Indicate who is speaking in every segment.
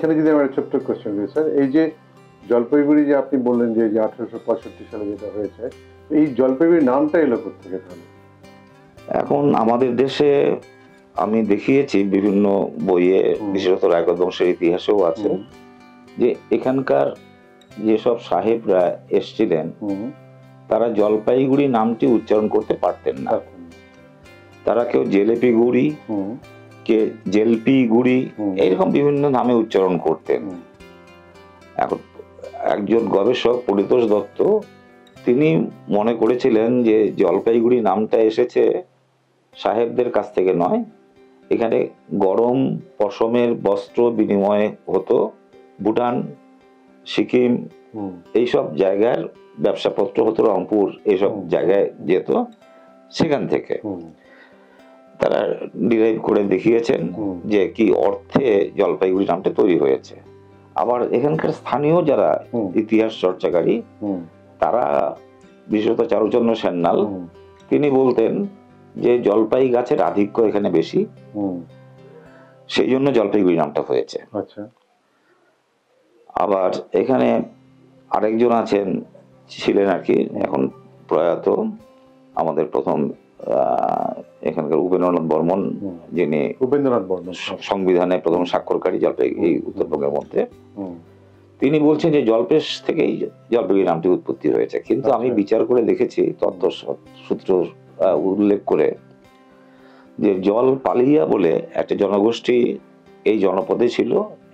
Speaker 1: এখানে যদি আমার ছোট্ট কোশ্চেন করি স্যার, এই যে জলপাইগুড়ি যে আপনি বললেন যে 1865 সালে যেটা হয়েছে, এই জলপাইগুড়ি নামটা এলো কোথেকে তাহলে?
Speaker 2: এখন আমাদের দেশে আমি দেখিয়েছি বিভিন্ন বইয়ে, বিশেষত রায়গঞ্জ বংশের ইতিহাসেও আছে, যে এখানকার যেসব সাহেবরা এসছিলেন তারা জলপাইগুড়ি নামটি উচ্চারণ করতে পারতেন না। তারা কেউ জেলেপি গুড়ি, কে জেলপি গুড়ি, এইরকম বিভিন্ন নামে উচ্চারণ করতেন। এখন একজন গবেষক পরিতোষ দত্ত তিনি মনে করেছিলেন যে জলপাইগুড়ি নামটা এসেছে সাহেবদের কাছ থেকে নয়, এখানে গরম পশমের বস্ত্র বিনিময় হতো, ভুটান, সিকিম এইসব জায়গার ব্যবসাপত্র হতো, রংপুর এইসব জায়গায় যেত, সেখান থেকে তারা ডিরাইভ করে দেখিয়েছেন যে কি অর্থে জলপাইগুড়ি নামটা তৈরি হয়েছে। আবার এখানকার স্থানীয় যারা ইতিহাস চর্চাকারী তারা, বিশেষত চারুচন্দ্র সেন্নাল, তিনি বলতেন যে জলপাই গাছের আধিক্য এখানে বেশি, সেই জন্য জলপাইগুড়ি নামটা হয়েছে। আবার এখানে আরেকজন আছেন, ছিলেন আর কি, এখন প্রয়াত, আমাদের প্রথম এখানকার উপেন্দ্রনাথ বর্মন, যিনি সংবিধানে প্রথম স্বাক্ষরকারী জলপাইগুড়ি উত্তরবঙ্গের মধ্যে, তিনি বলছেন যে জলপেশ থেকেই জলপাইগুড়ি নামটি উৎপত্তি হয়েছে। কিন্তু আমি বিচার করে দেখেছি, তথ্য সূত্র উল্লেখ করে, যে জলপালিয়া বলে একটা জনগোষ্ঠী এই জনপদে ছিল,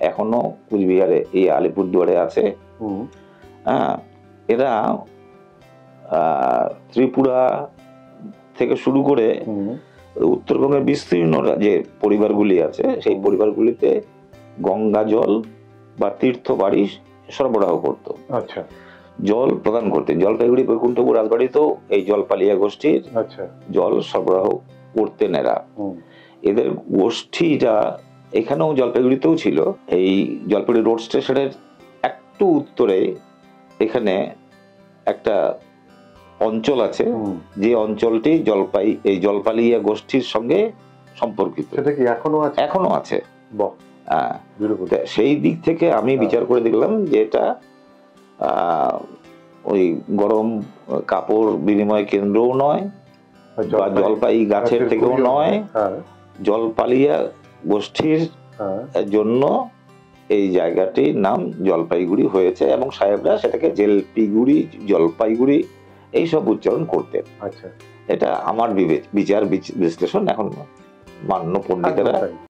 Speaker 2: এখনো কুচবিহারে, এই আলিপুরদুয়ারে আছে। এরা ত্রিপুরা থেকে শুরু করে উত্তরবঙ্গের বিস্তীর্ণ যে পরিবারগুলি আছে, সেই পরিবারগুলিতে গঙ্গা জল বা তীর্থ বাড়ি সরবরাহ করত, জল প্রদান করতেন। জলপাইগুড়ি বৈকুণ্ঠপুর রাজবাড়িতেও এই জলপালিয়া গোষ্ঠীর জল সরবরাহ করতেন এরা। এদের গোষ্ঠীটা এখানেও জলপাইগুড়িতেও ছিল। এই জলপাইগুড়ি রোড স্টেশনের একটু উত্তরে এখানে একটা অঞ্চল আছে, যে অঞ্চলটি এই জলপালিয়া গোষ্ঠীর সঙ্গে সম্পর্কিত। সেটা কি এখনো আছে? সেই দিক থেকে আমি বিচার করে দেখলাম যে এটা ওই গরম কাপড় বিনিময় কেন্দ্রও নয়, বা জলপাই গাছের থেকেও নয়, জলপালিয়া গোষ্ঠীর জন্য এই জায়গাটির নাম জলপাইগুড়ি হয়েছে, এবং সাহেবরা সেটাকে জেলপিগুড়ি, জলপাইগুড়ি এইসব উচ্চারণ করতেন। এটা আমার বিচার বিশ্লেষণ। এখন মান্য পণ্ডিতেরা